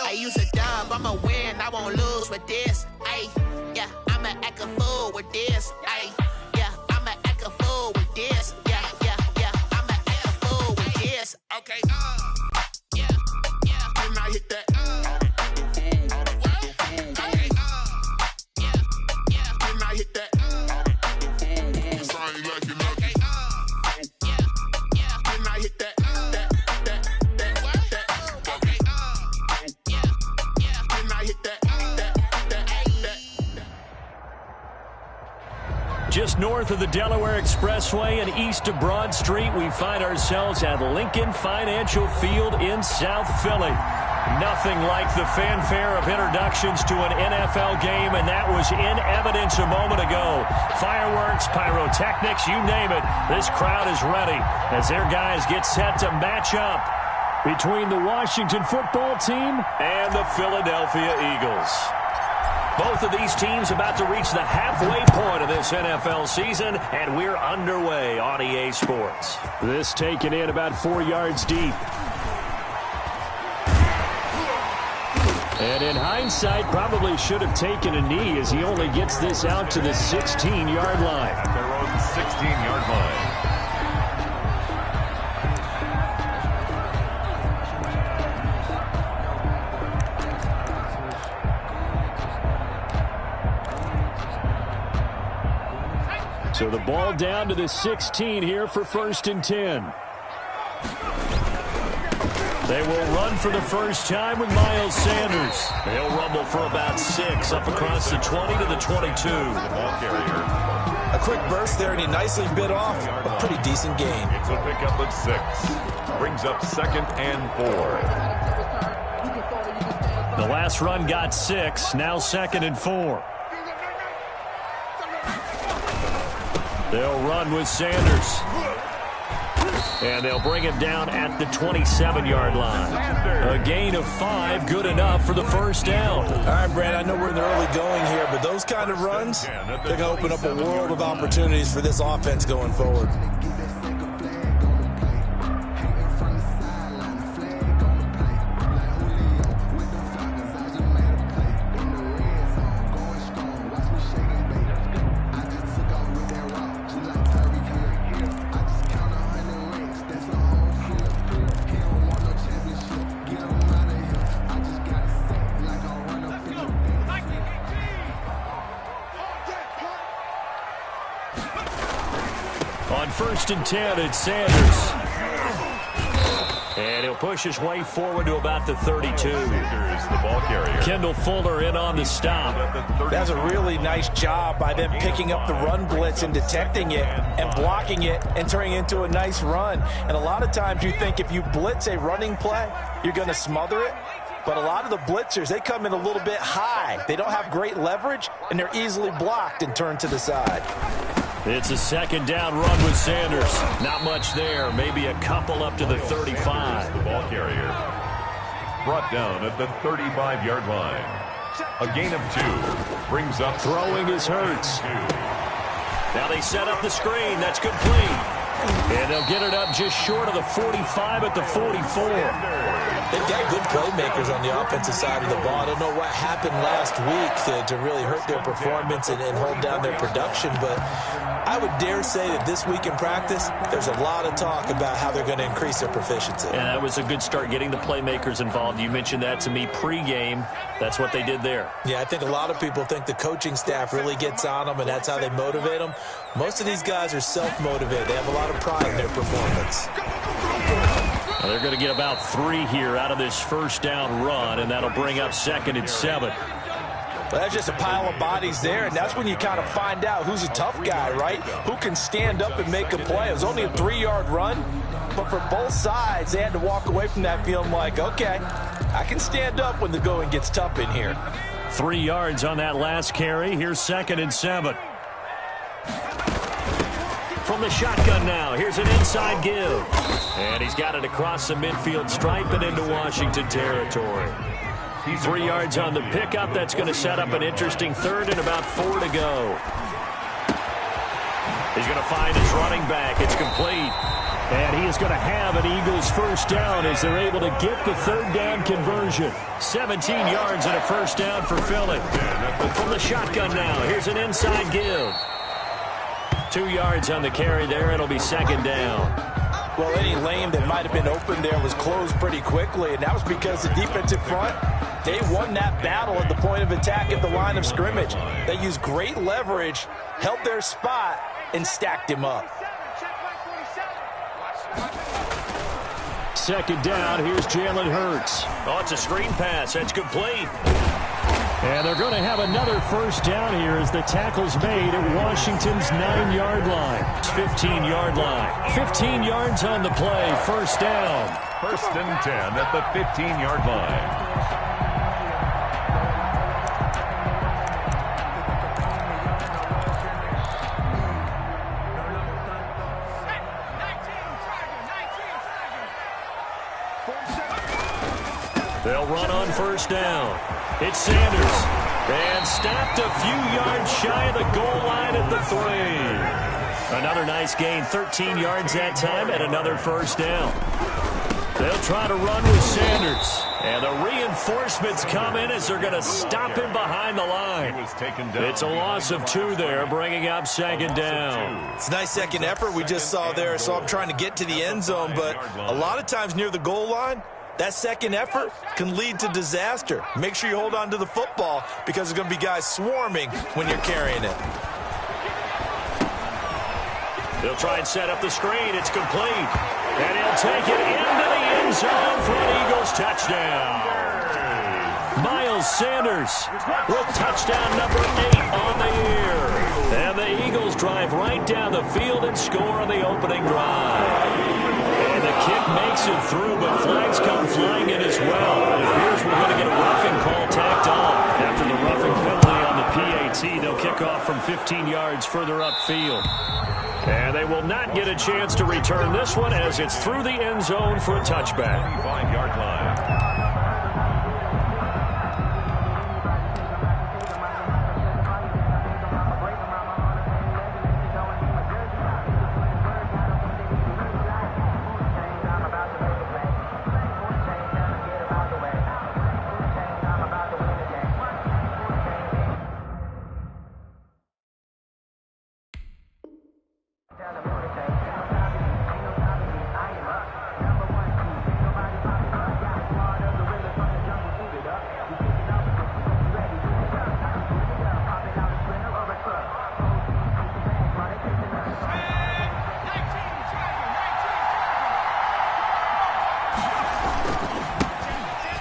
I use a dub, I'ma win, I won't lose with this. Ay, yeah, I'ma act a fool with this. Ay, yeah, I'ma act a fool with this. Yeah, yeah, yeah, I'ma act a fool with this. Okay, yeah, yeah. When I hit that, okay, yeah, yeah. When I hit that, sound like you know. Okay, yeah, yeah. When I hit that. Just north of the Delaware Expressway and east of Broad Street, we find ourselves at Lincoln Financial Field in South Philly. Nothing like the fanfare of introductions to an NFL game, and that was in evidence a moment ago. Fireworks, pyrotechnics, you name it. This crowd is ready as their guys get set to match up between the Washington football team and the Philadelphia Eagles. Both of these teams about to reach the halfway point of this NFL season, and we're underway on EA Sports. This taken in about 4 yards deep. And in hindsight, probably should have taken a knee as he only gets this out to the 16-yard line. At their own 16-yard line. So the ball down to the 16 here for 1st and 10. They will run for the first time with Miles Sanders. He'll rumble for about 6 up across the 20 to the 22. The ball carrier. A quick burst there, and he nicely bit off a pretty decent gain. It's a pickup of 6. Brings up 2nd and 4. The last run got 6. Now 2nd and 4. They'll run with Sanders. And they'll bring him down at the 27-yard line. A gain of 5, good enough for the first down. All right, Brad, I know we're in the early going here, but those kind of runs, they're going to open up a world of opportunities for this offense going forward. On 1st and 10, it's Sanders. And he'll push his way forward to about the 32. The ball carrier. Kendall Fuller in on the stop. That's a really nice job by them picking up the run blitz and detecting it and blocking it and turning it into a nice run. And a lot of times you think if you blitz a running play, you're going to smother it. But a lot of the blitzers, they come in a little bit high. They don't have great leverage, and they're easily blocked and turned to the side. It's a 2nd down run with Sanders. Not much there. Maybe a couple up to the 35. The ball carrier. Brought down at the 35-yard line. A gain of 2. Brings up. Throwing is Hurts. Now they set up the screen. That's complete. And they'll get it up just short of the 45 at the 44. They've got good playmakers on the offensive side of the ball. I don't know what happened last week to really hurt their performance and hold down their production, but I would dare say that this week in practice, there's a lot of talk about how they're going to increase their proficiency. Yeah, that was a good start getting the playmakers involved. You mentioned that to me pregame. That's what they did there. Yeah, I think a lot of people think the coaching staff really gets on them, and that's how they motivate them. Most of these guys are self-motivated. They have a lot of pride in their performance. Well, they're going to get about 3 here out of this first down run, and that'll bring up 2nd and 7. Well, that's just a pile of bodies there, and that's when you kind of find out who's a tough guy, right? Who can stand up and make a play. It was only a 3-yard run, but for both sides, they had to walk away from that feeling like, okay, I can stand up when the going gets tough in here. 3 yards on that last carry. Here's 2nd and 7. From the shotgun now, here's an inside give. And he's got it across the midfield stripe and into Washington territory. 3 yards on the pickup. That's going to set up an interesting 3rd and about 4 to go. He's going to find his running back. It's complete. And he is going to have an Eagles first down as they're able to get the third down conversion. 17 yards and a first down for Philly. From the shotgun now, here's an inside give. 2 yards on the carry there. It'll be second down. Well, any lane that might have been open there was closed pretty quickly, and that was because the defensive front, they won that battle at the point of attack at the line of scrimmage. They used great leverage, held their spot, and stacked him up. Second down, here's Jalen Hurts. Oh, it's a screen pass. That's complete. And they're going to have another first down here as the tackle's made at Washington's 9-yard line. It's 15-yard line. 15 yards on the play. First down. First and 10 at the 15-yard line. They'll run on first down. It's Sanders. And stopped a few yards shy of the goal line at the 3. Another nice gain, 13 yards that time, and another first down. They'll try to run with Sanders. And the reinforcements come in as they're going to stop him behind the line. It's a loss of 2 there, bringing up second down. It's a nice second effort we just saw there, so I'm trying to get to the end zone, but a lot of times near the goal line, that second effort can lead to disaster. Make sure you hold on to the football because there's going to be guys swarming when you're carrying it. They'll try and set up the screen. It's complete. And he'll take it into the end zone for an Eagles touchdown. Miles Sanders with touchdown number 8 on the year. And the Eagles drive right down the field and score on the opening drive. And the kick makes it through, but flags come flying in as well. It appears we're going to get a roughing call tacked on. After the roughing penalty on the PAT, they'll kick off from 15 yards further upfield. And they will not get a chance to return this one as it's through the end zone for a touchback. 25-yard line.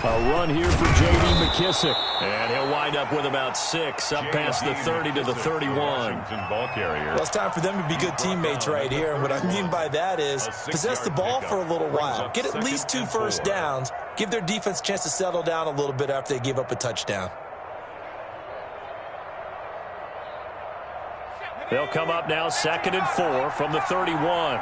A run here for J.D. McKissick. And he'll wind up with about 6, up past the 30 to the 31. Well, it's time for them to be good teammates right here. And what I mean by that is possess the ball for a little while. Get at least 2 first downs. Give their defense a chance to settle down a little bit after they give up a touchdown. They'll come up now 2nd and 4 from the 31.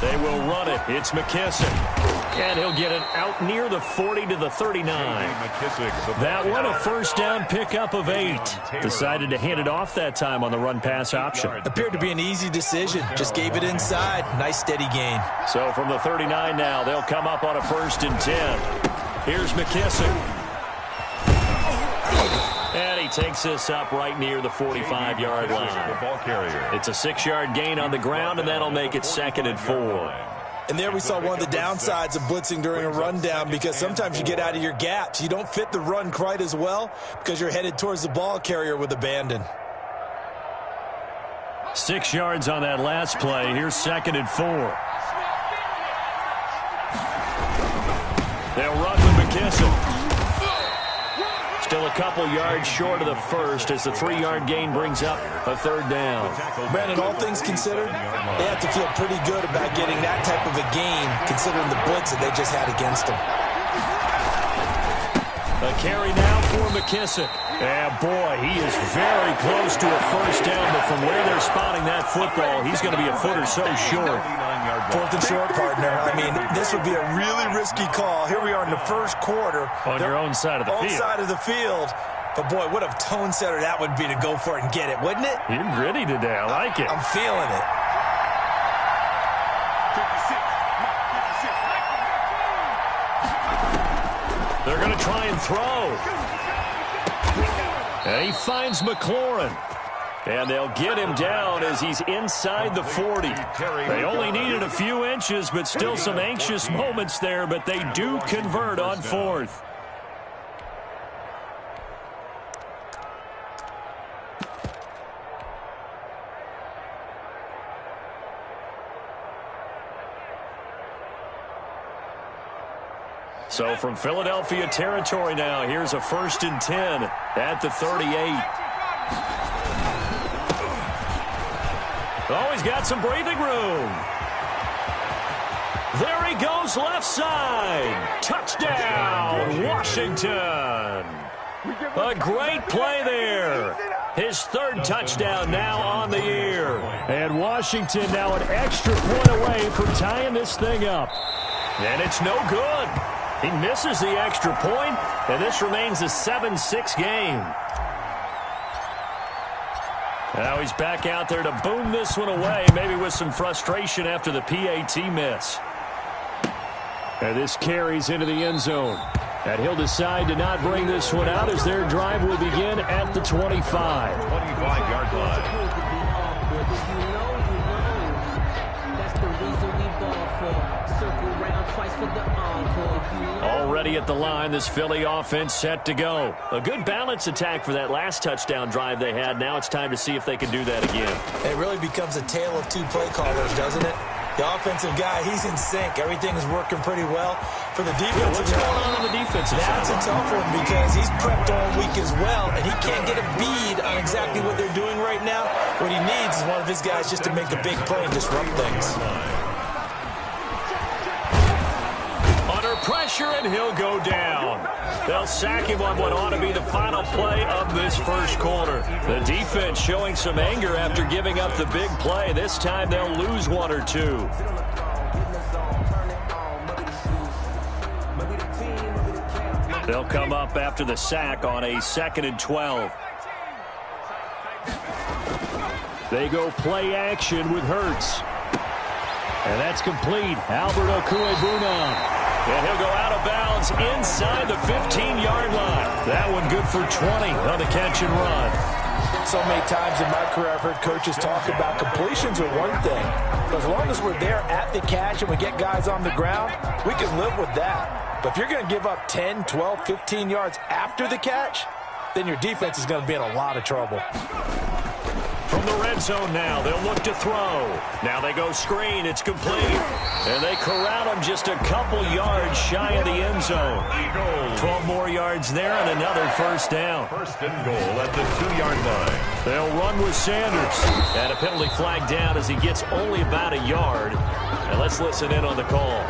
They will run it. It's McKissick. And he'll get it out near the 40 to the 39. That one, a first down pickup of 8. Decided to hand it off that time on the run-pass option. Appeared to be an easy decision. Just gave it inside. Nice, steady gain. So from the 39 now, they'll come up on a 1st and 10. Here's McKissick. And he takes this up right near the 45-yard line. It's a 6-yard gain on the ground, and that'll make it 2nd and 4. And there we saw one of the downsides of blitzing during a rundown, because sometimes you get out of your gaps. You don't fit the run quite as well because you're headed towards the ball carrier with abandon. 6 yards on that last play. Here's 2nd and 4. They'll run with McKissick. Still a couple yards short of the first as the 3-yard gain brings up a 3rd down. Brandon, all things considered, they have to feel pretty good about getting that type of a gain considering the blitz that they just had against them. A carry now for McKissick. And boy, he is very close to a first down, but from where they're spotting that football, he's going to be a foot or so short. 4th and short, partner. I mean, this would be a really risky call. Here we are in the first quarter. On your own side of the field. Side of the field. But, boy, what a tone setter that would be to go for it and get it, wouldn't it? You're gritty today. I like it. I'm feeling it. They're going to try and throw. And he finds McLaurin. And they'll get him down as he's inside the 40. They only needed a few inches, but still some anxious moments there, but they do convert on 4th. So from Philadelphia territory now, here's a 1st and 10 at the 38. Oh, he's got some breathing room. There he goes, left side. Touchdown, Washington. A great play there. His 3rd touchdown now on the year. And Washington now an extra point away from tying this thing up. And it's no good. He misses the extra point, and this remains a 7-6 game. Now he's back out there to boom this one away, maybe with some frustration after the PAT miss. And this carries into the end zone. And he'll decide to not bring this one out as their drive will begin at the 25. 25-yard line. Already at the line, this Philly offense set to go. A good balance attack for that last touchdown drive they had. Now it's time to see if they can do that again. It really becomes a tale of two play callers, doesn't it? The offensive guy, he's in sync. Everything is working pretty well. For the defensive what's going on the defensive side? That's a tough one because he's prepped all week as well, and he can't get a bead on exactly what they're doing right now. What he needs is one of his guys just to make a big play and disrupt things. Pressure, and he'll go down. They'll sack him on what ought to be the final play of this first quarter. The defense showing some anger after giving up the big play. This time they'll lose 1 or 2. They'll come up after the sack on a 2nd and 12. They go play action with Hurts. And that's complete. Albert Okwuegbunam. And he'll go out of bounds inside the 15-yard line. That one good for 20 on the catch and run. So many times in my career I've heard coaches talk about completions are one thing. But as long as we're there at the catch and we get guys on the ground, we can live with that. But if you're going to give up 10, 12, 15 yards after the catch, then your defense is going to be in a lot of trouble. From the red zone now, they'll look to throw. Now they go screen. It's complete. And they corral him just a couple yards shy of the end zone. 12 more yards there and another 1st down. 1st and goal at the 2-yard line. They'll run with Sanders. And a penalty flag down as he gets only about a yard. And let's listen in on the call.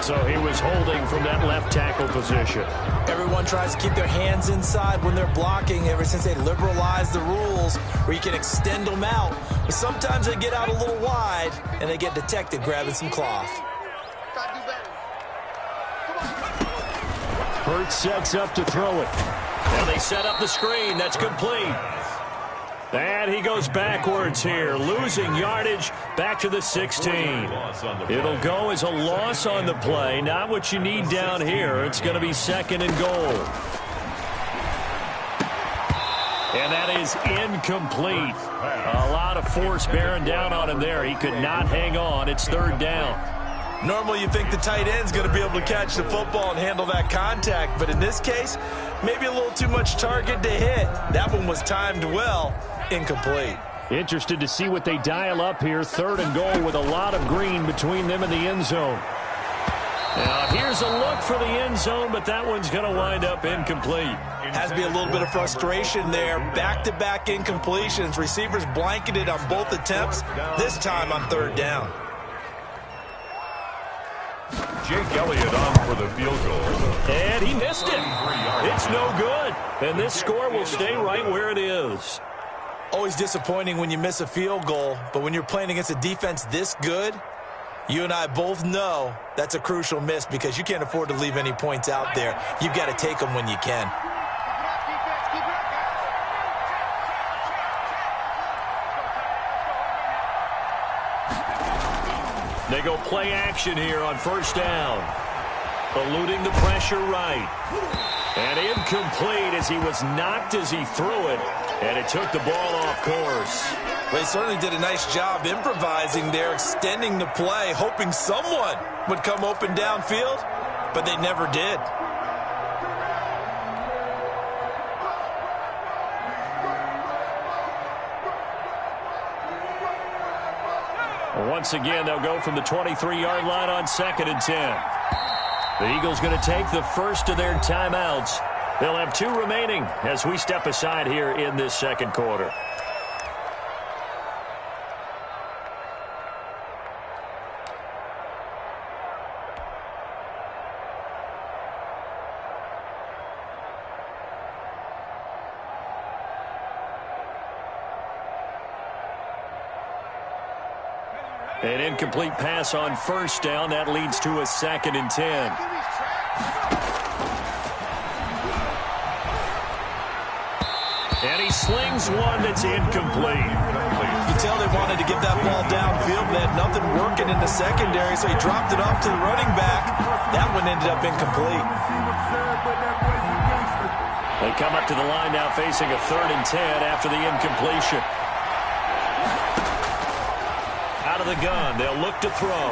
So he was holding from that left tackle position. Everyone tries to keep their hands inside when they're blocking ever since they liberalized the rules where you can extend them out. But sometimes they get out a little wide and they get detected grabbing some cloth. Hurts sets up to throw it. And they set up the screen. That's complete. And he goes backwards here, losing yardage back to the 16. It'll go as a loss on the play. Not what you need down here. It's going to be 2nd and goal. And that is incomplete. A lot of force bearing down on him there. He could not hang on. It's 3rd down. Normally you think the tight end's going to be able to catch the football and handle that contact. But in this case, maybe a little too much target to hit. That one was timed well. Incomplete. Interested to see what they dial up here. 3rd and goal with a lot of green between them and the end zone. Now here's a look for the end zone, but that one's going to wind up incomplete. Has to be a little bit of frustration there. Back-to-back incompletions. Receivers blanketed on both attempts, this time on 3rd down. Jake Elliott on for the field goal. And he missed it. It's no good. And this score will stay right where it is. Always disappointing when you miss a field goal, but when you're playing against a defense this good, you and I both know that's a crucial miss because you can't afford to leave any points out there. You've got to take them when you can. They go play action here on first down. Eluding the pressure right. And incomplete as he was knocked as he threw it. And it took the ball off course. They certainly did a nice job improvising there, extending the play, hoping someone would come open downfield, but they never did. Once again, they'll go from the 23-yard line on 2nd and 10. The Eagles going to take the first of their timeouts. They'll have 2 remaining as we step aside here in this second quarter. An incomplete pass on first down. That leads to a 2nd and 10. And he slings one that's incomplete. You can tell they wanted to get that ball downfield. They had nothing working in the secondary, so he dropped it off to the running back. That one ended up incomplete. They come up to the line now facing a 3rd and 10 after the incompletion. Out of the gun, they'll look to throw.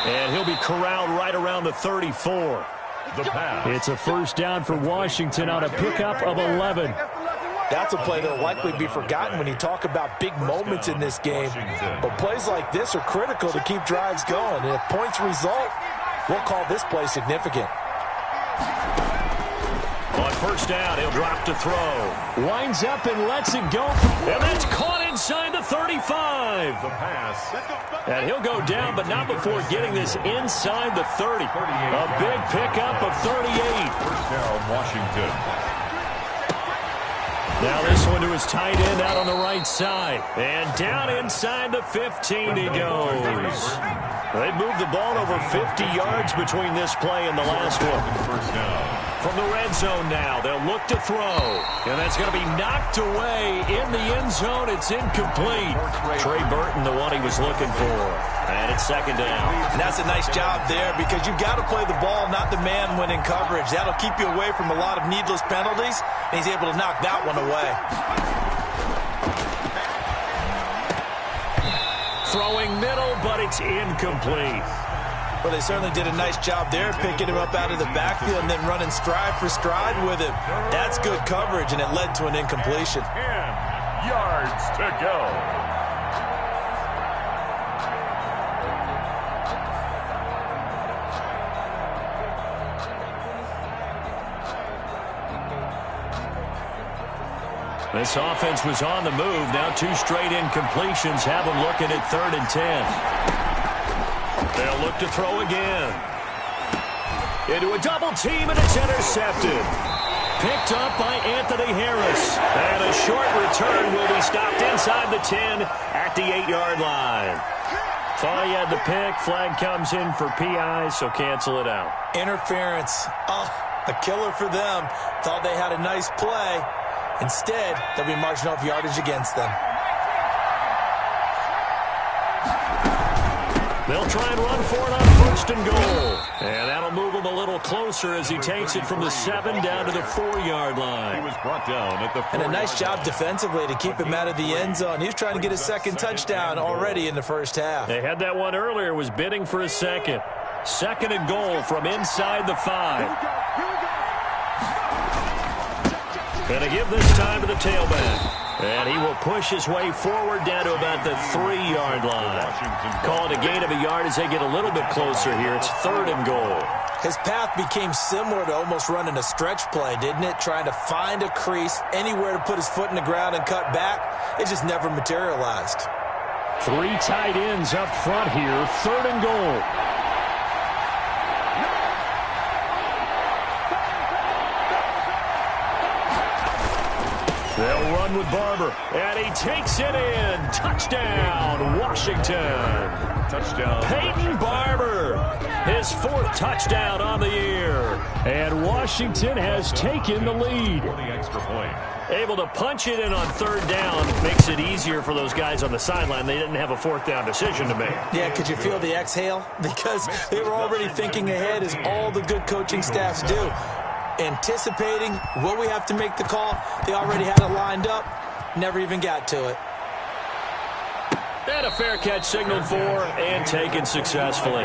And he'll be corralled right around the 34. The pass. It's a first down for Washington on a pickup of 11. That's a play that'll likely be forgotten when you talk about big moments in this game. But plays like this are critical to keep drives going. And if points result, we'll call this play significant. On first down, he'll drop to throw. Winds up and lets it go. And that's caught inside the 35. The pass. And he'll go down, but not before getting this inside the 30. A big pickup of 38. First down, Washington. Now this one to his tight end out on the right side. And down inside the 15 he goes. They moved the ball over 50 yards between this play and the last one. First down. From the red zone now, they'll look to throw. And that's going to be knocked away in the end zone. It's incomplete. Trey Burton, the one he was looking for. And it's 2nd down. And that's a nice job there because you've got to play the ball, not the man when in coverage. That'll keep you away from a lot of needless penalties. And he's able to knock that one away. Throwing middle, but it's incomplete. Well, they certainly did a nice job there, picking him up out of the backfield and then running stride for stride with him. That's good coverage, and it led to an incompletion. 10 yards to go. This offense was on the move. Now 2 straight incompletions have them looking at 3rd and 10. They'll look to throw again. Into a double team, and it's intercepted. Picked up by Anthony Harris. And a short return will be stopped inside the 10 at the 8-yard line. Thought he had the pick. Flag comes in for PI, so cancel it out. Interference. Oh, a killer for them. Thought they had a nice play. Instead, they'll be marching off yardage against them. They'll try and run for it on 1st and goal. And that'll move him a little closer as he takes it from the 7 down to the 4-yard line. He was brought down at the 4-yard line. And a nice job defensively to keep him out of the end zone. He was trying to get his 2nd touchdown already in the first half. They had that one earlier, was bidding for a 2nd. 2nd and goal from inside the 5. Going to give this time to the tailback. And he will push his way forward down to about the 3-yard line. Call it a gain of a yard as they get a little bit closer here. It's 3rd and goal. His path became similar to almost running a stretch play, didn't it? Trying to find a crease, anywhere to put his foot in the ground and cut back. It just never materialized. 3 tight ends up front here. 3rd and goal. They'll run with Barber, and he takes it in. Touchdown, Washington. Touchdown. Peyton Barber, his 4th touchdown on the year. And Washington has taken the lead. For the extra point. Able to punch it in on 3rd down makes it easier for those guys on the sideline. They didn't have a 4th down decision to make. Yeah, could you feel the exhale? Because they were already thinking ahead, as all the good coaching staffs do. Anticipating, will we have to make the call? They already had it lined up. Never even got to it. And a fair catch signaled for and taken successfully.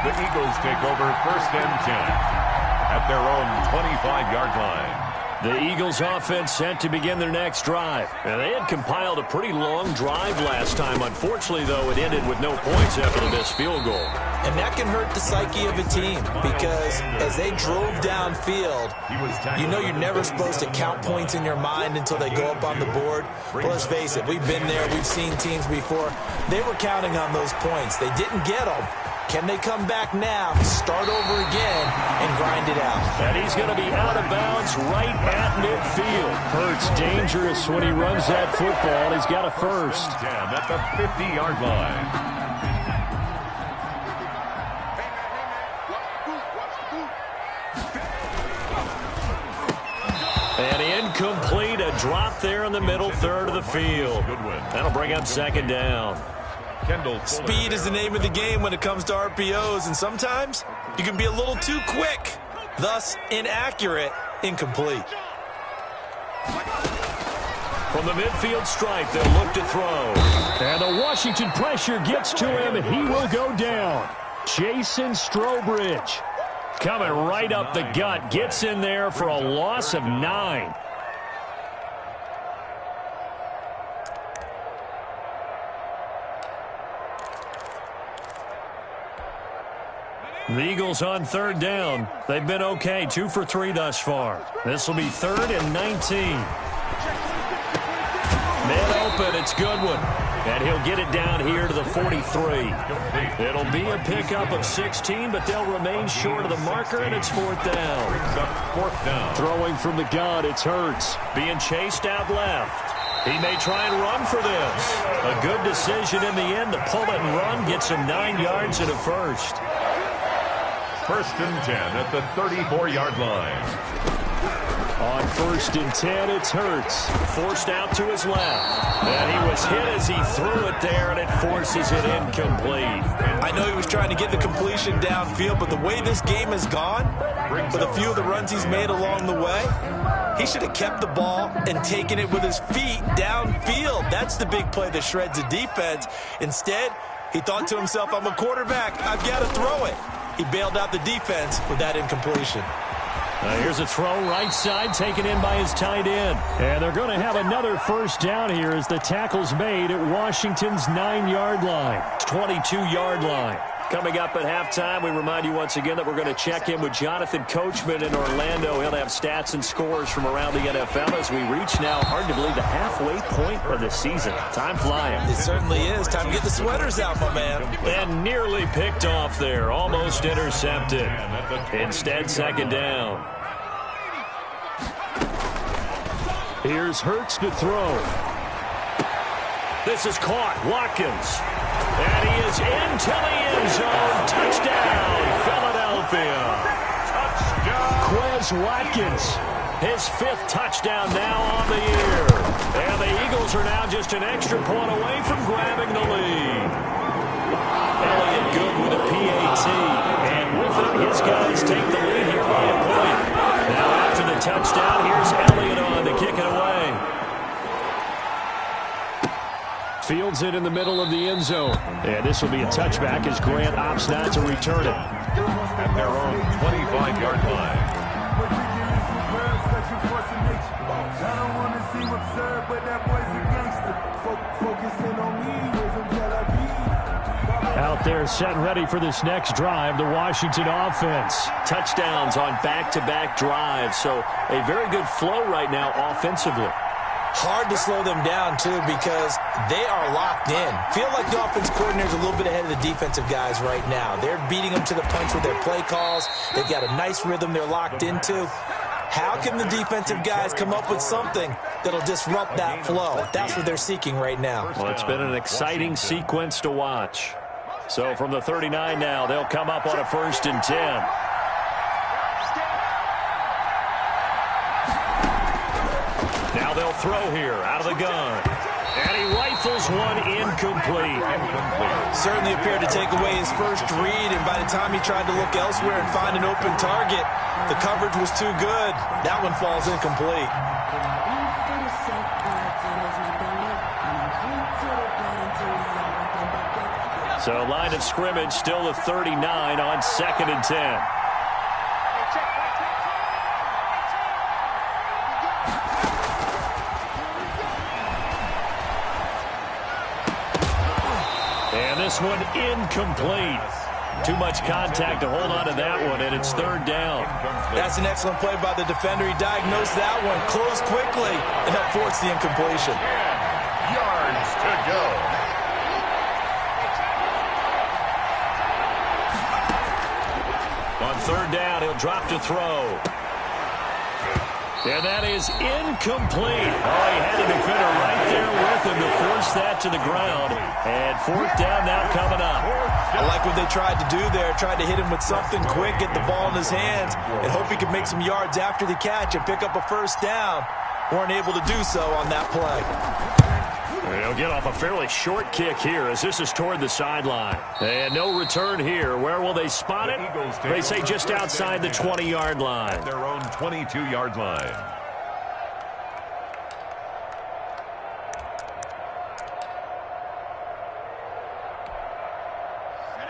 The Eagles take over 1st and 10 at their own 25-yard line. The Eagles offense set to begin their next drive. And they had compiled a pretty long drive last time. Unfortunately, though, it ended with no points after the missed field goal. And that can hurt the psyche of a team, because as they drove downfield, you know you're never supposed to count points in your mind until they go up on the board. But let's face it, we've been there. We've seen teams before. They were counting on those points. They didn't get them. Can they come back now, start over again, and grind it out? And he's going to be out of bounds right at midfield. Hurts dangerous when he runs that football. He's got a 1st. 10 at the 50-yard line. And incomplete, a drop there in the middle 3rd of the field. That'll bring up 2nd down. Speed is the name of the game when it comes to RPOs, and sometimes you can be a little too quick, thus inaccurate, incomplete. From the midfield stripe, they'll look to throw. And the Washington pressure gets to him, and he will go down. Jason Strobridge coming right up the gut, gets in there for a loss of 9. The Eagles on 3rd down. They've been okay, 2 for 3 thus far. This will be 3rd and 19. Man open, it's Goodwin. And he'll get it down here to the 43. It'll be a pickup of 16, but they'll remain short of the marker, and it's 4th down. 4th down. Throwing from the gun, it's Hurts. Being chased out left. He may try and run for this. A good decision in the end to pull it and run, gets him 9 yards and a 1st. 1st and 10 at the 34-yard line. On 1st and 10, it's Hurts. Forced out to his left. And he was hit as he threw it there, and it forces it incomplete. I know he was trying to get the completion downfield, but the way this game has gone, with a few of the runs he's made along the way, he should have kept the ball and taken it with his feet downfield. That's the big play that shreds the defense. Instead, he thought to himself, I'm a quarterback, I've got to throw it. He bailed out the defense with that incompletion. Here's a throw right side, taken in by his tight end. And they're going to have another 1st down here as the tackle's made at Washington's 9-yard line. 22-yard line. Coming up at halftime, we remind you once again that we're going to check in with Jonathan Coachman in Orlando. He'll have stats and scores from around the NFL as we reach now, hard to believe, the halfway point of the season. Time flying. It certainly is. Time to get the sweaters out, my man. And nearly picked off there. Almost intercepted. Instead, 2nd down. Here's Hurts to throw. This is caught. Watkins. And he is into the end zone. Touchdown, Philadelphia. Touchdown. Quez Watkins, his 5th touchdown now on the year. And the Eagles are now just an extra point away from grabbing the lead. Elliott good with a PAT. And with it, his guys take the lead here by a point. Now after the touchdown, here's Elliott on to kick it away. Fields it in the middle of the end zone. And this will be a touchback as Grant opts not to return it. At their own 25-yard line. Out there set and ready for this next drive, the Washington offense. Touchdowns on back-to-back drives, so a very good flow right now offensively. Hard to slow them down, too, because they are locked in. Feel like the offense coordinator's a little bit ahead of the defensive guys right now. They're beating them to the punch with their play calls. They've got a nice rhythm they're locked into. How can the defensive guys come up with something that'll disrupt that flow. That's what they're seeking right now. Well, it's been an exciting sequence to watch. So from the 39 now, they'll come up on a 1st and 10. Now they'll throw here out of the gun. And he rifles one incomplete. Certainly appeared to take away his first read, and by the time he tried to look elsewhere and find an open target, the coverage was too good. That one falls incomplete. So line of scrimmage still the 39 on 2nd and 10. And this one incomplete. Too much contact to hold on to that one, and it's 3rd down. That's an excellent play by the defender. He diagnosed that one, closed quickly, and that forced the incompletion. Yards to go. On 3rd down, he'll drop to throw. And that is incomplete. Oh, he had a defender right there with him to force that to the ground. And 4th down now coming up. I like what they tried to do there. Tried to hit him with something quick, get the ball in his hands, and hope he could make some yards after the catch and pick up a 1st down. Weren't able to do so on that play. He'll get off a fairly short kick here as this is toward the sideline. And no return here. Where will they spot it? They say just outside the 20-yard line. Their own 22-yard line.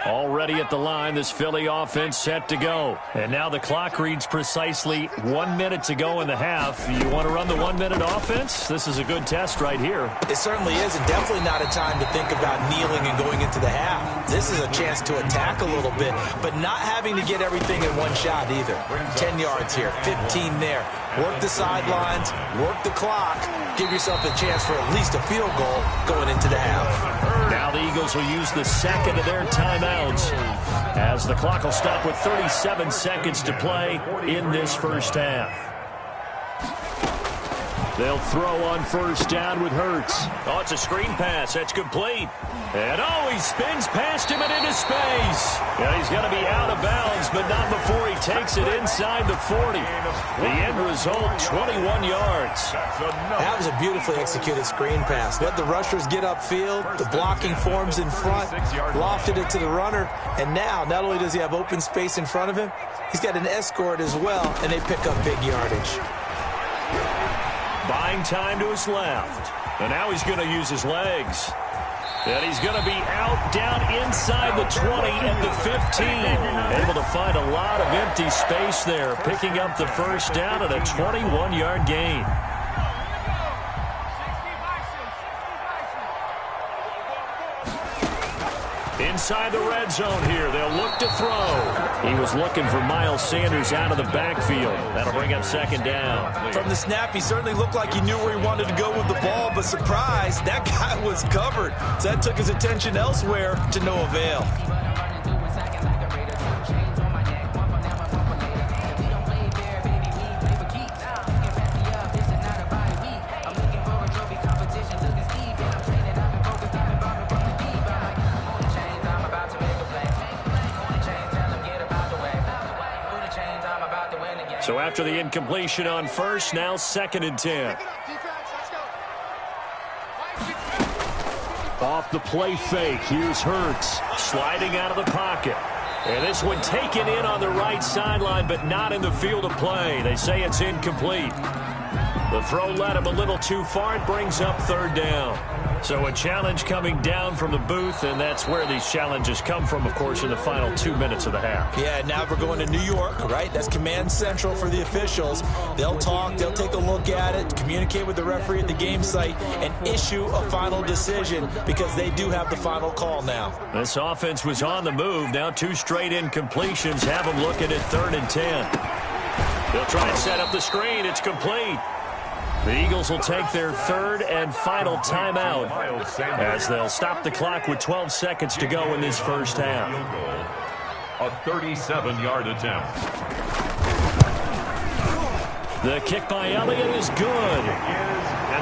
Already at the line, this Philly offense set to go. And now the clock reads precisely 1 minute to go in the half. You want to run the 1-minute offense? This is a good test right here. It certainly is, and definitely not a time to think about kneeling and going into the half. This is a chance to attack a little bit, but not having to get everything in one shot either. 10 yards here, 15 there. Work the sidelines, work the clock, give yourself a chance for at least a field goal going into the half. Now the Eagles will use the second of their timeouts as the clock will stop with 37 seconds to play in this first half. They'll throw on 1st down with Hurts. Oh, it's a screen pass. That's complete. And oh, he spins past him and into space. And he's going to be out of bounds, but not before he takes it inside the 40. The end result, 21 yards. That was a beautifully executed screen pass. Let the rushers get upfield. The blocking forms in front. Lofted it to the runner. And now, not only does he have open space in front of him, he's got an escort as well, and they pick up big yardage. Buying time to his left. And now he's going to use his legs. And he's going to be out down inside the 20 and the 15. Able to find a lot of empty space there, picking up the 1st down and a 21-yard gain. Inside the red zone here, they'll look to throw. He was looking for Miles Sanders out of the backfield. That'll bring up 2nd down. From the snap, he certainly looked like he knew where he wanted to go with the ball, but surprise, that guy was covered. So that took his attention elsewhere to no avail. So after the incompletion on 1st, now 2nd and 10. Off the play fake, here's Hurts sliding out of the pocket. And this one taken in on the right sideline, but not in the field of play. They say it's incomplete. The throw led him a little too far. It brings up 3rd down. So a challenge coming down from the booth, and that's where these challenges come from, of course, in the final 2 minutes of the half. Yeah, now we're going to New York, right? That's command central for the officials. They'll talk, they'll take a look at it, communicate with the referee at the game site, and issue a final decision because they do have the final call now. This offense was on the move. Now 2 straight incompletions have them looking at 3rd and 10. They'll try and set up the screen. It's complete. The Eagles will take their 3rd and final timeout as they'll stop the clock with 12 seconds to go in this first half. A 37-yard attempt. The kick by Elliott is good.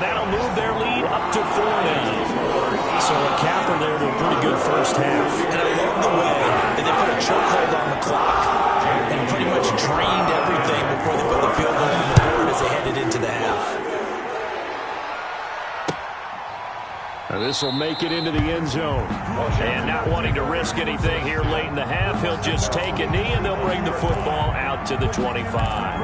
And that'll move their lead up to 4 now. So a capper there to a pretty good first half. And I love the way that they put a chokehold on the clock and pretty much drained everything before they put the field goal on the board as they headed into the half. This will make it into the end zone. And not wanting to risk anything here late in the half, he'll just take a knee, and they'll bring the football out to the 25.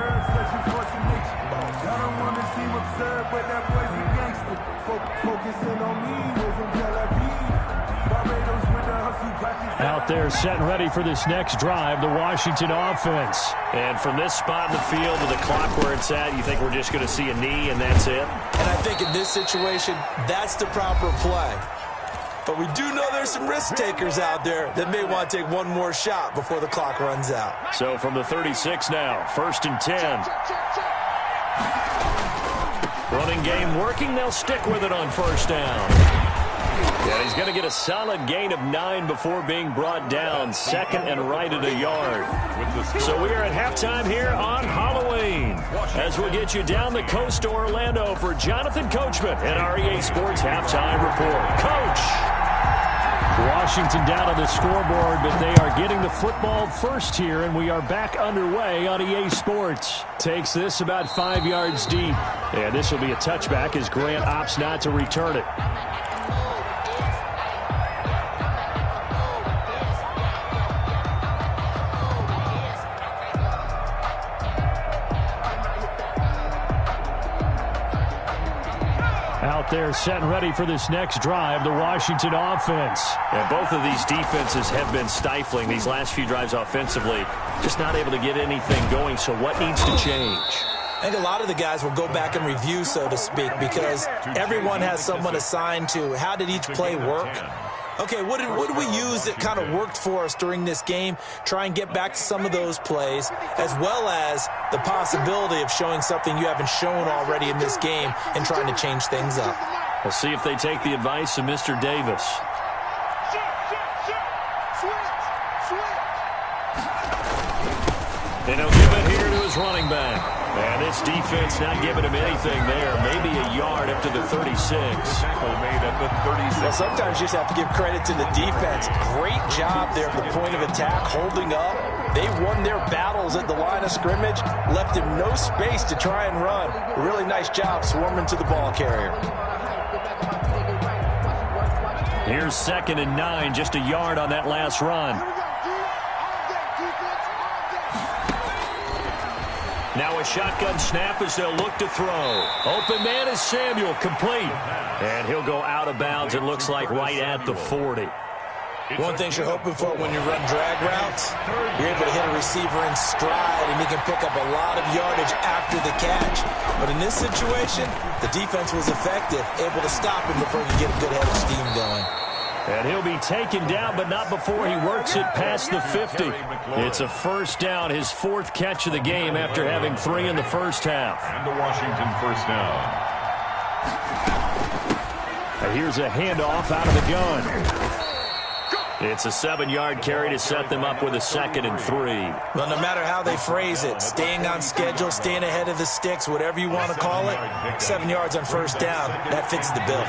Out there set and ready for this next drive, the Washington offense. And from this spot in the field with the clock where it's at, you think we're just going to see a knee and that's it? And I think in this situation, that's the proper play. But we do know there's some risk takers out there that may want to take one more shot before the clock runs out. So from the 36 now, 1st and 10. Running game working, they'll stick with it on 1st down. Yeah, he's going to get a solid gain of 9 before being brought down, 2nd and right at a yard. So we are at halftime here on Halloween as we get you down the coast to Orlando for Jonathan Coachman and our EA Sports Halftime Report. Coach! Washington down on the scoreboard, but they are getting the football first here, and we are back underway on EA Sports. Takes this about 5 yards deep. And this will be a touchback as Grant opts not to return it. Out there set and ready for this next drive, the Washington offense. And both of these defenses have been stifling these last few drives offensively. Just not able to get anything going, so what needs to change? I think a lot of the guys will go back and review, so to speak, because everyone has someone assigned to how did each play work. Okay, what did we use that kind of worked for us during this game? Try and get back to some of those plays, as well as the possibility of showing something you haven't shown already in this game and trying to change things up. We'll see if they take the advice of Mr. Davis. And he'll give it here to his running back. And this defense not giving him anything there. Maybe a yard up to the 36. Well, sometimes you just have to give credit to the defense. Great job there at the point of attack, holding up. They won their battles at the line of scrimmage, left him no space to try and run. A really nice job swarming to the ball carrier. Here's 2nd and 9, just a yard on that last run. Now a shotgun snap as they'll look to throw. Open man is Samuel, complete. And he'll go out of bounds, it looks like right at the 40. One thing you're hoping for when you run drag routes, you're able to hit a receiver in stride, and he can pick up a lot of yardage after the catch. But in this situation, the defense was effective, able to stop him before he get a good head of steam going. And he'll be taken down, but not before he works it past the 50. It's a 1st down, his 4th catch of the game after having 3 in the first half. And the Washington 1st down. And here's a handoff out of the gun. It's a 7-yard carry to set them up with a 2nd and 3. Well, no matter how they phrase it, staying on schedule, staying ahead of the sticks, whatever you want to call it, 7 yards on 1st down, that fits the bill.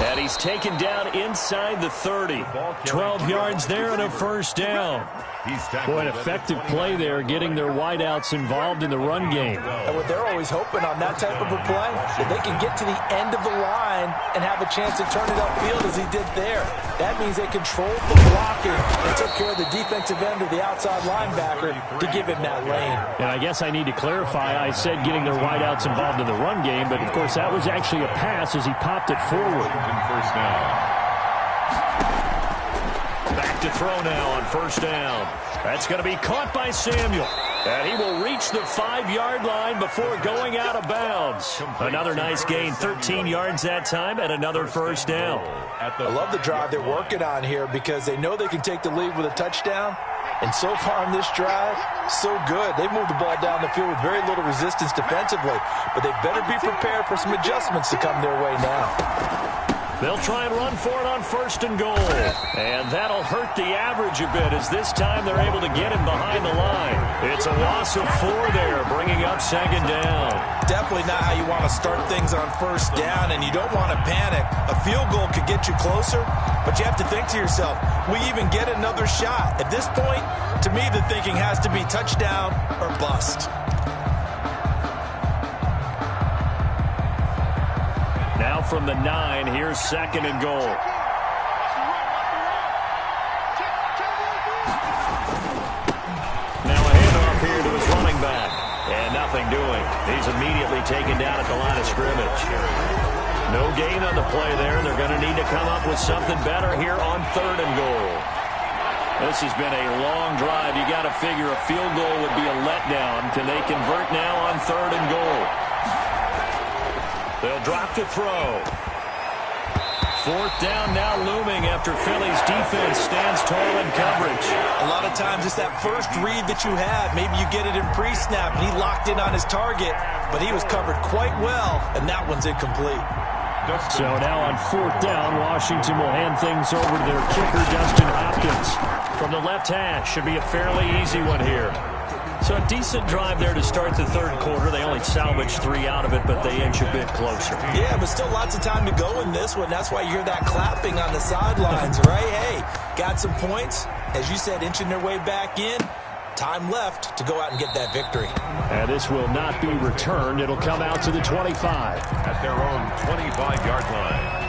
And he's taken down inside the 30. 12 yards there and a 1st down. Boy, an effective play there, getting their wideouts involved in the run game. And what they're always hoping on that type of a play, that they can get to the end of the line and have a chance to turn it upfield as he did there. That means they controlled the blocking and took care of the defensive end or the outside linebacker to give him that lane. And I guess I need to clarify, I said getting their wideouts involved in the run game, but of course that was actually a pass as he popped it forward. 1st down. Back to throw now on 1st down. That's going to be caught by Samuel. And he will reach the 5-yard line before going out of bounds. Another nice gain, 13 yards that time, and another 1st down. I love the drive they're working on here because they know they can take the lead with a touchdown. And so far in this drive, so good. They've moved the ball down the field with very little resistance defensively. But they better be prepared for some adjustments to come their way now. They'll try and run for it on 1st and goal. And that'll hurt the average a bit as this time they're able to get him behind the line. It's a loss of 4 there, bringing up 2nd down. Definitely not how you want to start things on 1st down, and you don't want to panic. A field goal could get you closer, but you have to think to yourself, we even get another shot. At this point, to me, the thinking has to be touchdown or bust. Now from the 9, here's 2nd and goal. Now a handoff here to his running back. And nothing doing. He's immediately taken down at the line of scrimmage. No gain on the play there. They're going to need to come up with something better here on 3rd and goal. This has been a long drive. You got to figure a field goal would be a letdown. Can they convert now on 3rd and goal? They'll drop to throw. 4th down now looming after Philly's defense stands tall in coverage. A lot of times it's that first read that you have. Maybe you get it in pre-snap and he locked in on his target, but he was covered quite well, and that one's incomplete. So now on 4th down, Washington will hand things over to their kicker, Dustin Hopkins. From the left hash, should be a fairly easy one here. So a decent drive there to start the 3rd quarter. They only salvaged 3 out of it, but they inch a bit closer. Yeah, but still lots of time to go in this one. That's why you hear that clapping on the sidelines, right? Hey, got some points. As you said, inching their way back in. Time left to go out and get that victory. And this will not be returned. It'll come out to the 25. At their own 25-yard line.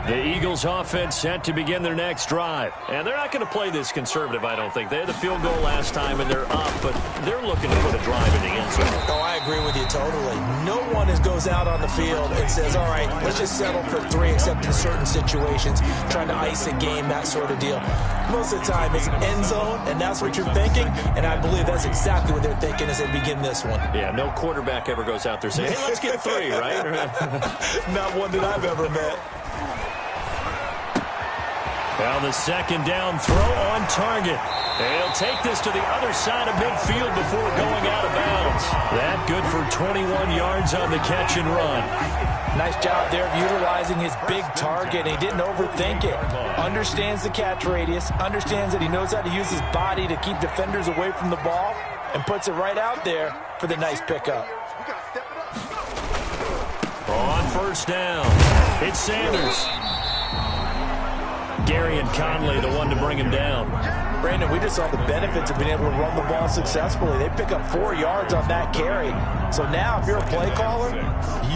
The Eagles offense set to begin their next drive. And they're not going to play this conservative, I don't think. They had the field goal last time, and they're up, but they're looking to put a drive in the end zone. Oh, I agree with you totally. No one goes out on the field and says, all right, let's just settle for 3, except in certain situations, trying to ice a game, that sort of deal. Most of the time, it's end zone, and that's what you're thinking, and I believe that's exactly what they're thinking as they begin this one. Yeah, no quarterback ever goes out there saying, hey, let's get 3, right? Not one that I've ever met. Now the 2nd down throw on target. They'll take this to the other side of midfield before going out of bounds. That good for 21 yards on the catch and run. Nice job there of utilizing his big target. He didn't overthink it. Understands the catch radius. Understands that he knows how to use his body to keep defenders away from the ball. And puts it right out there for the nice pickup. On 1st down, it's Sanders. Gary and Conley, the one to bring him down. Brandon, we just saw the benefits of being able to run the ball successfully. They pick up 4 yards on that carry. So now, if you're a play caller,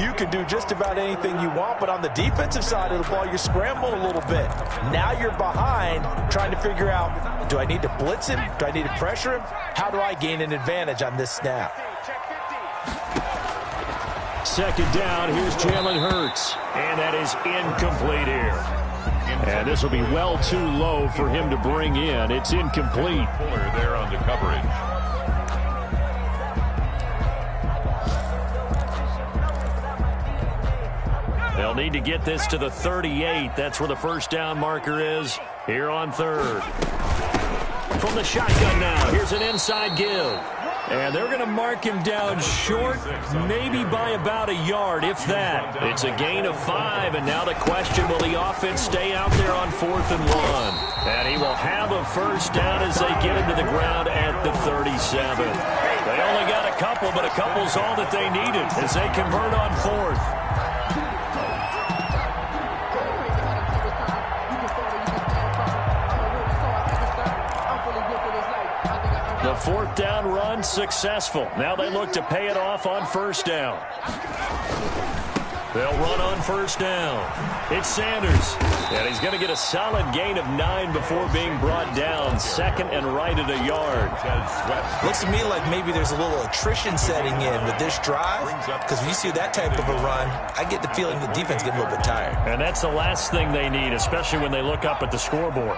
you can do just about anything you want. But on the defensive side of the ball, you're scrambling a little bit. Now you're behind, trying to figure out, do I need to blitz him? Do I need to pressure him? How do I gain an advantage on this snap? 2nd down, here's Jalen Hurts. And that is incomplete here. And this will be well too low for him to bring in. It's incomplete. Fuller there on the coverage. They'll need to get this to the 38. That's where the 1st down marker is here on 3rd. From the shotgun now, here's an inside give. And they're going to mark him down short, maybe by about a yard, if that. It's a gain of 5, and now the question, will the offense stay out there on 4th and 1? And he will have a 1st down as they get him to the ground at the 37. They only got a couple, but a couple's all that they needed as they convert on 4th. The 4th down run successful. Now they look to pay it off on 1st down. They'll run on 1st down. It's Sanders. And he's going to get a solid gain of 9 before being brought down. 2nd and right at a yard. Looks to me like maybe there's a little attrition setting in with this drive. Because when you see that type of a run, I get the feeling the defense getting a little bit tired. And that's the last thing they need, especially when they look up at the scoreboard.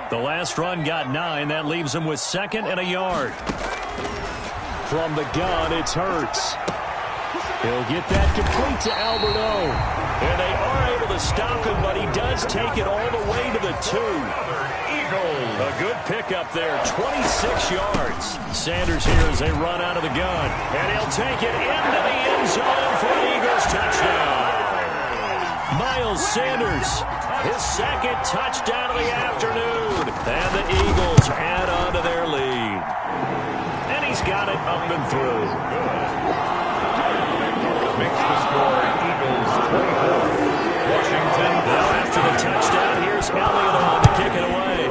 The last run got 9. That leaves them with 2nd and a yard. From the gun, it's Hurts. He'll get that complete to Alberto. And they are able to stop him, but he does take it all the way to the 2. tackle. A good pickup there, 26 yards. Sanders here as they run out of the gun. And he'll take it into the end zone for an Eagles touchdown. Miles Sanders, his second touchdown of the afternoon. And the Eagles add on to their lead. And he's got it up and through. Makes the score Eagles 24. Washington. Now after the touchdown, here's Elliott on to kick it away.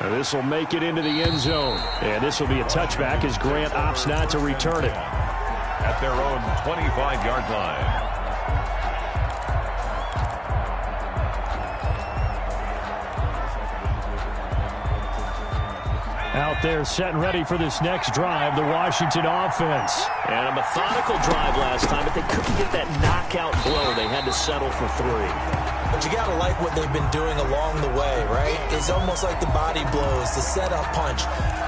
And this will make it into the end zone. And this will be a touchback as Grant opts not to return it. At their own 25-yard line. Out there set and ready for this next drive, the Washington offense. And a methodical drive last time, but they couldn't get that knockout blow. They had to settle for 3. But you got to like what they've been doing along the way, right? It's almost like the body blows, the setup punch.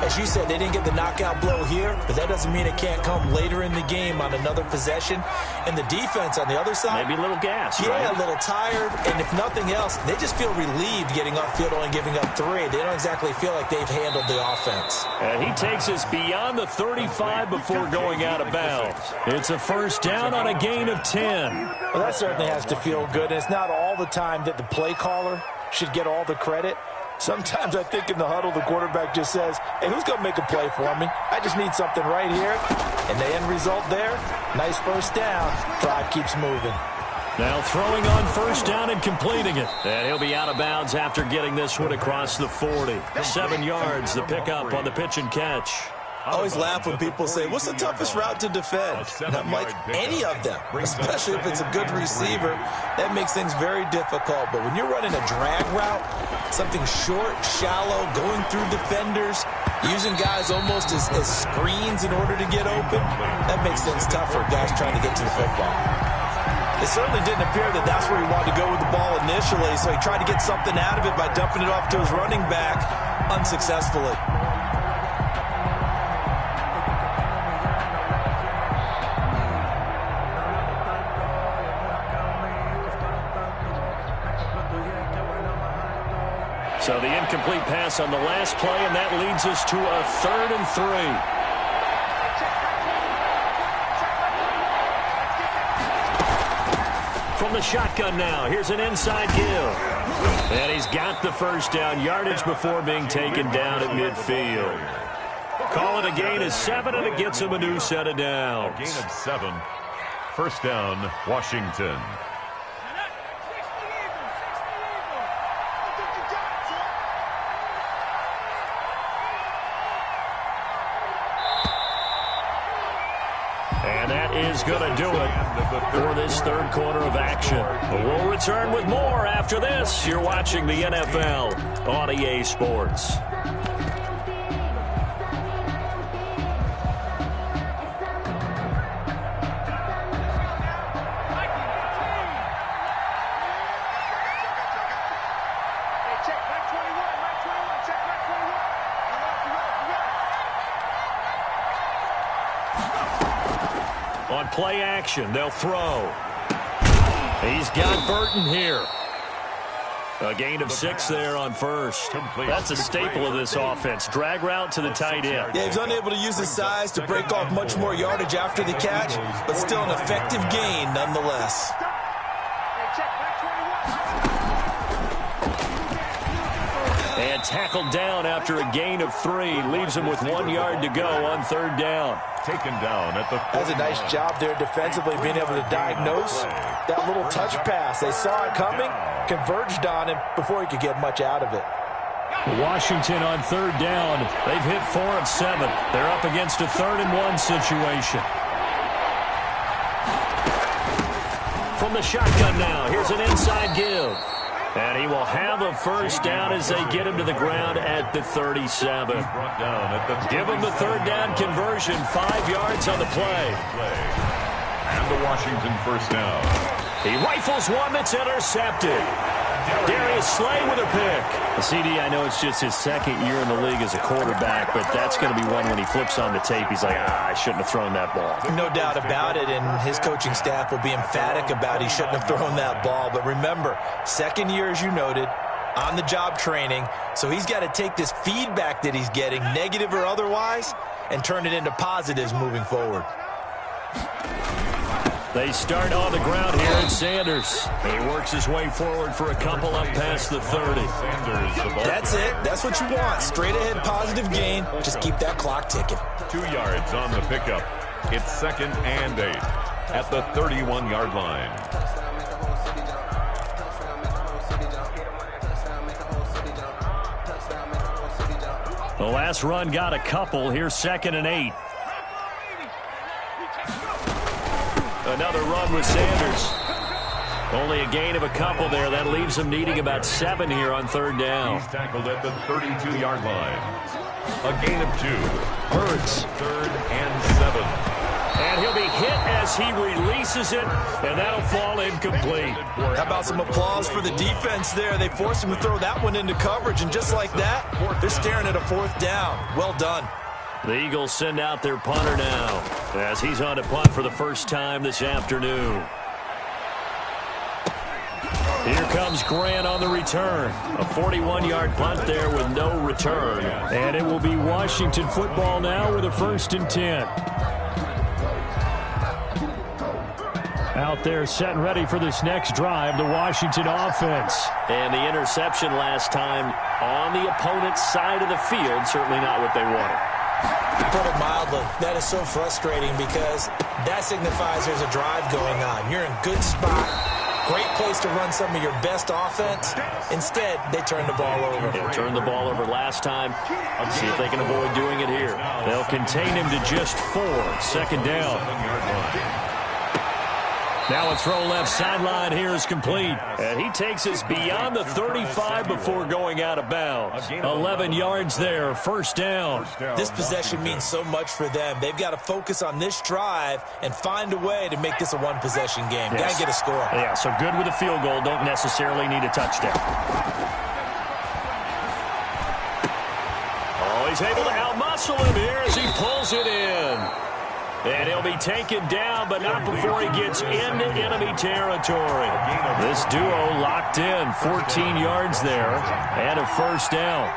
As you said, they didn't get the knockout blow here, but that doesn't mean it can't come later in the game on another possession. And the defense on the other side, maybe a little gas, yeah, right? A little tired. And if nothing else, they just feel relieved getting off field only giving up 3. They don't exactly feel like they've handled the offense. And he takes us beyond the 35 before going out of bounds. It's a first down on a gain of 10. Well, that certainly has to feel good. And it's not all the time that the play caller should get all the credit. Sometimes I think in the huddle, the quarterback just says, hey, who's going to make a play for me? I just need something right here. And the end result there, nice first down. Drive keeps moving. Now throwing on first down and completing it. And he'll be out of bounds after getting this one across the 40. 7 yards, the pickup on the pitch and catch. I always laugh when people say, what's the toughest route to defend? And I'm like, any of them, especially if it's a good receiver. That makes things very difficult. But when you're running a drag route, something short, shallow, going through defenders, using guys almost as screens in order to get open, that makes things tough for guys trying to get to the football. It certainly didn't appear that that's where he wanted to go with the ball initially, so he tried to get something out of it by dumping it off to his running back unsuccessfully. So the incomplete pass on the last play, and that leads us to a 3rd and 3. From the shotgun now, here's an inside give. And he's got the first down, yardage before being taken down at midfield. Call it a gain of 7, and it gets him a new set of downs. A gain of 7. First down, Washington. And that is going to do it for this third quarter of action. We'll return with more after this. You're watching the NFL on EA Sports. On play action, they'll throw. He's got Burton here. A gain of 6 there on first. That's a staple of this offense. Drag route to the tight end. Yeah, he's unable to use his size to break off much more yardage after the catch, but still an effective gain nonetheless. And tackled down after a gain of 3. Leaves him with 1 yard to go on 3rd down. Taken down at the 40. That's a nice job there defensively, being able to diagnose that little touch pass. They saw it coming, converged on him before he could get much out of it. Washington on 3rd down. They've hit 4 of 7. They're up against a 3rd and 1 situation. From the shotgun now, here's an inside give. And he will have a first down as they get him to the ground at the 37. Give him the 3rd down conversion, 5 yards on the play. And the Washington first down. He rifles one that's intercepted. Darius Slay with a pick. CD, I know it's just his second year in the league as a quarterback, but that's going to be one when he flips on the tape. He's like, I shouldn't have thrown that ball. No doubt about it, and his coaching staff will be emphatic about he shouldn't have thrown that ball. But remember, second year, as you noted, on-the-job training, so he's got to take this feedback that he's getting, negative or otherwise, and turn it into positives moving forward. They start on the ground here at Sanders. He works his way forward for a couple up past the 30. That's it. That's what you want. Straight ahead positive gain. Just keep that clock ticking. 2 yards on the pickup. It's 2nd and 8 at the 31-yard line. The last run got a couple. Here's 2nd and 8. Another run with Sanders. Only a gain of a couple there. That leaves him needing about 7 here on 3rd down. He's tackled at the 32-yard line. A gain of 2. Hurts. 3rd and 7. And he'll be hit as he releases it, and that'll fall incomplete. How about some applause for the defense there? They forced him to throw that one into coverage, and just like that, they're staring at a 4th down. Well done. The Eagles send out their punter now as he's on to punt for the first time this afternoon. Here comes Grant on the return. A 41-yard punt there with no return. And it will be Washington football now with a 1st and 10. Out there set and ready for this next drive, the Washington offense. And the interception last time on the opponent's side of the field, certainly not what they wanted. To put it mildly, that is so frustrating because that signifies there's a drive going on. You're in good spot, great place to run some of your best offense. Instead, they turn the ball over. They turned the ball over last time. See if they can avoid doing it here. They'll contain him to just 4. 2nd down. Now a throw left sideline here is complete. And he takes us beyond the 35 before going out of bounds. 11 yards there, 1st down. This possession means so much for them. They've got to focus on this drive and find a way to make this a one-possession game. Yes. Got to get a score. Yeah, so good with a field goal. Don't necessarily need a touchdown. Oh, he's able to outmuscle him here as he pulls it in. And he'll be taken down, but not before he gets into enemy territory. This duo locked in, 14 yards there, and a 1st down.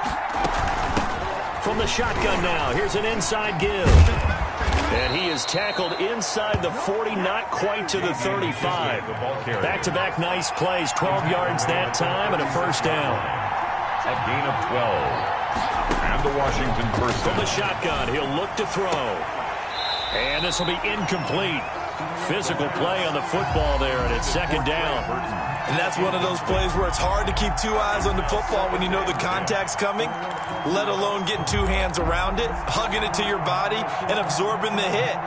From the shotgun now, here's an inside give. And he is tackled inside the 40, not quite to the 35. Back-to-back nice plays, 12 yards that time, and a 1st down. A gain of 12. And the Washington first. From the shotgun, he'll look to throw. And this will be incomplete. Physical play on the football there, and it's 2nd down. And that's one of those plays where it's hard to keep 2 eyes on the football when you know the contact's coming, let alone getting 2 hands around it, hugging it to your body, and absorbing the hit,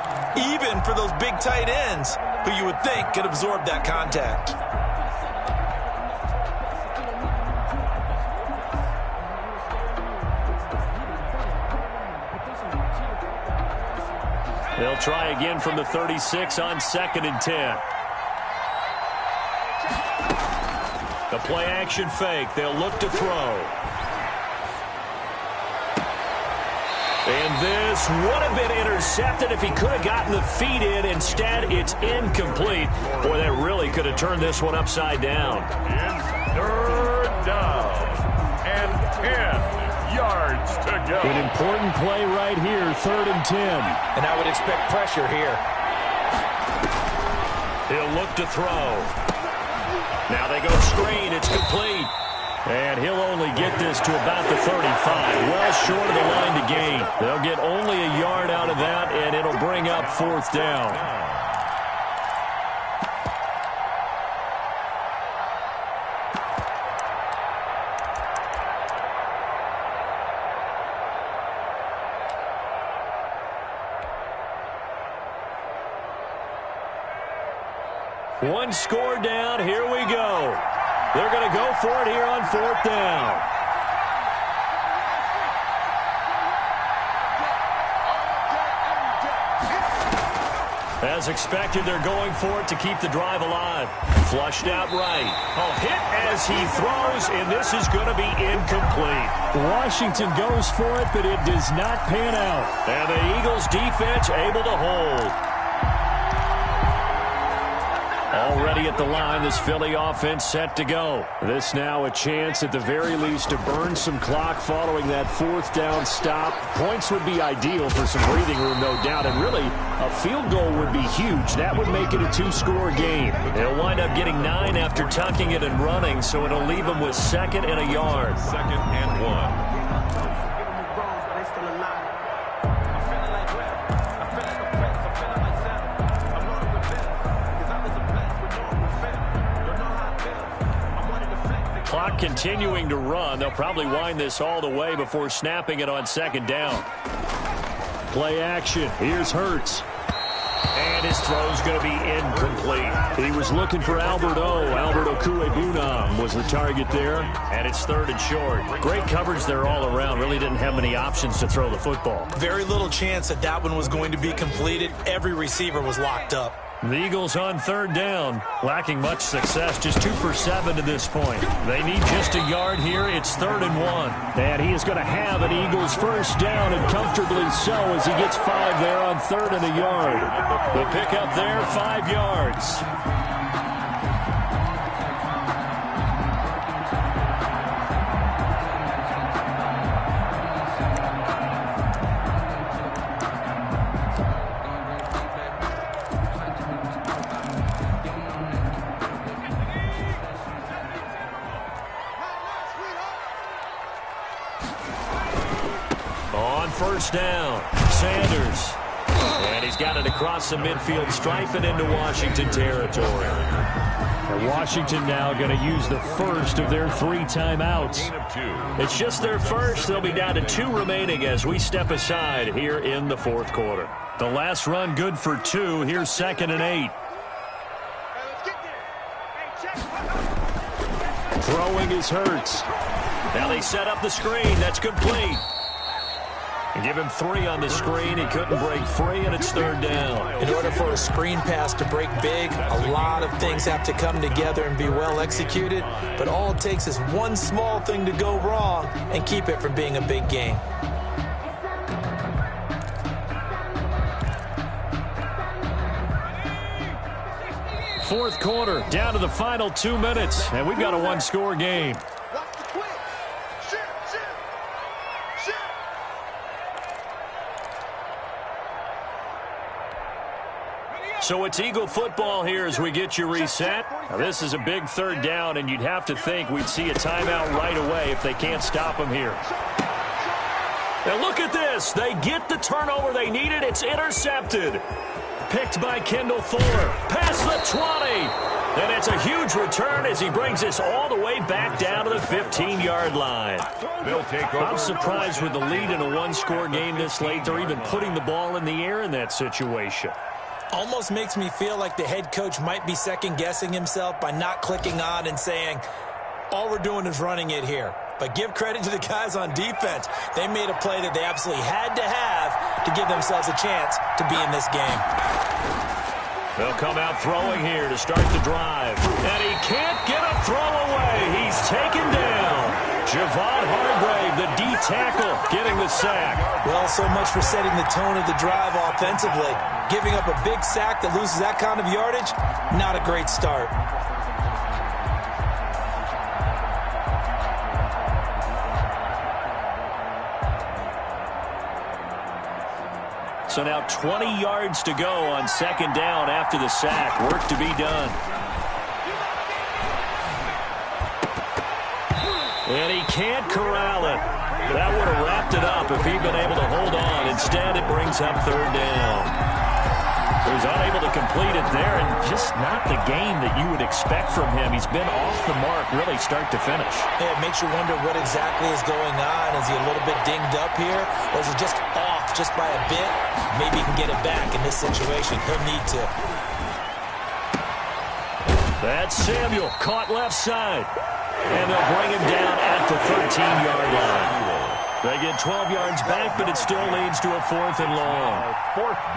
even for those big tight ends who you would think could absorb that contact. They'll try again from the 36 on 2nd and 10. The play action fake. They'll look to throw. And this would have been intercepted if he could have gotten the feet in. Instead, it's incomplete. Boy, that really could have turned this one upside down. It's 3rd down and 10 yards to go. An important play right here, 3rd and 10. And I would expect pressure here. He'll look to throw. Now they go screen. It's complete. And he'll only get this to about the 35. Well short of the line to gain. They'll get only a yard out of that, and it'll bring up 4th down. One score down. Here we go. They're going to go for it here on 4th down. As expected, they're going for it to keep the drive alive. Flushed out right. Hit as he throws, and this is going to be incomplete. Washington goes for it, but it does not pan out. And the Eagles defense able to hold. Already at the line, this Philly offense set to go. This now a chance at the very least to burn some clock following that fourth down stop. Points would be ideal for some breathing room, no doubt. And really, a field goal would be huge. That would make it a two-score game. They'll wind up getting 9 after tucking it and running, so it'll leave them with 2nd and a yard. 2nd and 1. Clock continuing to run. They'll probably wind this all the way before snapping it on 2nd down. Play action. Here's Hurts. And his throw's going to be incomplete. He was looking for Albert Okuegbunam was the target there. And it's 3rd and short. Great coverage there all around. Really didn't have many options to throw the football. Very little chance that one was going to be completed. Every receiver was locked up. The Eagles on 3rd down, lacking much success, just 2 for 7 to this point. They need just a yard here. It's 3rd and 1. And he is going to have an Eagles first down, and comfortably so as he gets 5 there on 3rd and a yard. The pickup there, 5 yards. First down, Sanders. And he's got it across the midfield stripe and into Washington territory. And Washington now going to use the first of their 3 timeouts. It's just their first. They'll be down to 2 remaining as we step aside here in the 4th quarter. The last run good for 2. Here's 2nd and 8. Throwing is Hurts. Now they set up the screen. That's complete. Give him 3 on the screen. He couldn't break free, and it's 3rd down. In order for a screen pass to break big, a lot of things have to come together and be well executed. But all it takes is one small thing to go wrong and keep it from being a big game. Fourth quarter, down to the final 2 minutes, and we've got a 1-score game. So it's Eagle football here as we get you reset. Now this is a big 3rd down, and you'd have to think we'd see a timeout right away if they can't stop them here. Now look at this. They get the turnover they needed. It's intercepted. Picked by Kendall Fuller. Past the 20. And it's a huge return as he brings us all the way back down to the 15-yard line. I'm surprised with the lead in a 1-score game this late. They're even putting the ball in the air in that situation. Almost makes me feel like the head coach might be second-guessing himself by not clicking on and saying, all we're doing is running it here. But give credit to the guys on defense. They made a play that they absolutely had to have to give themselves a chance to be in this game. They'll come out throwing here to start the drive. And he can't get a throw away. He's taken down. Javon Hargrave, the D tackle, getting the sack. Well, so much for setting the tone of the drive offensively. Giving up a big sack that loses that kind of yardage, not a great start. So now 20 yards to go on 2nd down after the sack. Work to be done. And he can't corral it. That would have wrapped it up if he'd been able to hold on. Instead, it brings up 3rd down. He was unable to complete it there, and just not the game that you would expect from him. He's been off the mark, really, start to finish. Yeah, it makes you wonder what exactly is going on. Is he a little bit dinged up here, or is he just off just by a bit? Maybe he can get it back in this situation. He'll need to. That's Samuel, caught left side. And they'll bring him down at the 13-yard line. They get 12 yards back, but it still leads to a 4th and long.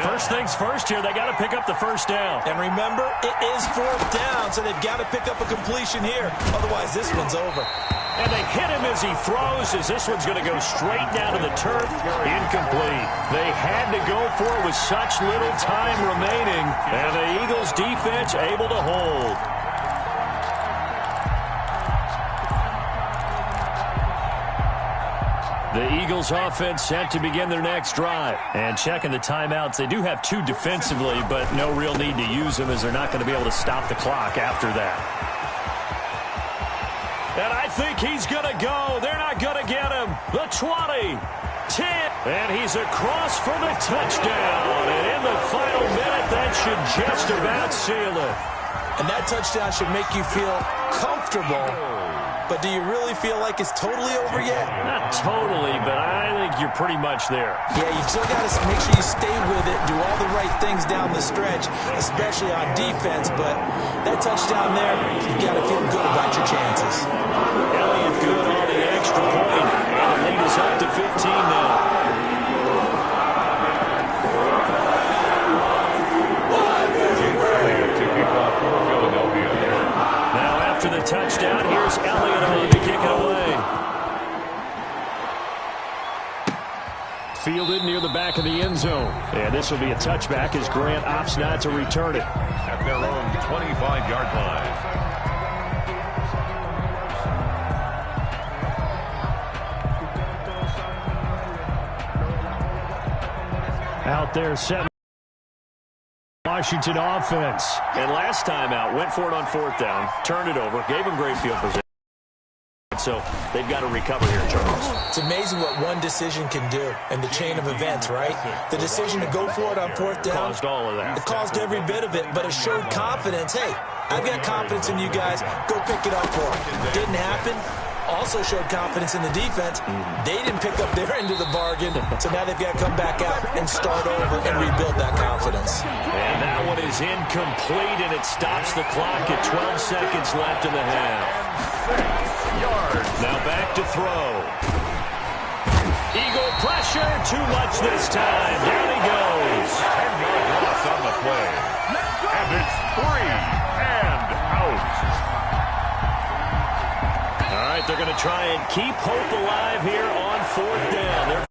First things first here, they got to pick up the first down. And remember, it is 4th down, so they've got to pick up a completion here. Otherwise, this one's over. And they hit him as he throws, as this one's going to go straight down to the turf. Incomplete. They had to go for it with such little time remaining, and the Eagles defense able to hold. The Eagles offense set to begin their next drive. And checking the timeouts, they do have 2 defensively, but no real need to use them as they're not going to be able to stop the clock after that. And I think he's going to go. They're not going to get him. The 20, 10, and he's across for the touchdown. And in the final minute, that should just about seal it. And that touchdown should make you feel comfortable. But do you really feel like it's totally over yet? Not totally, but I think you're pretty much there. Yeah, you still got to make sure you stay with it, do all the right things down the stretch, especially on defense. But that touchdown there, you've got to feel good about your chances. Elliott good on the extra point. And the lead is up to 15 now. After the touchdown, here's Elliott on to kick it away. Fielded near the back of the end zone. And this will be a touchback as Grant opts not to return it. At their own 25-yard line. Out there, 7. Washington offense. And last time out, went for it on 4th down, turned it over, gave him great field position. So they've got to recover here, Charles. It's amazing what one decision can do in the chain of events, right? The decision to go for it on 4th down. Caused all of that. It caused every bit of it, but it showed confidence. Hey, I've got confidence in you guys. Go pick it up for it. Didn't happen. Also showed confidence in the defense. They didn't pick up their end of the bargain, so now they've got to come back out and start over and rebuild that confidence. And that one is incomplete, and it stops the clock at 12 seconds left in the half. 6 yards. Now back to throw. Eagle pressure, too much this time. Down he goes. 10-yard loss on the play. And it's 3 and out. All right, they're going to try and keep hope alive here on 4th down.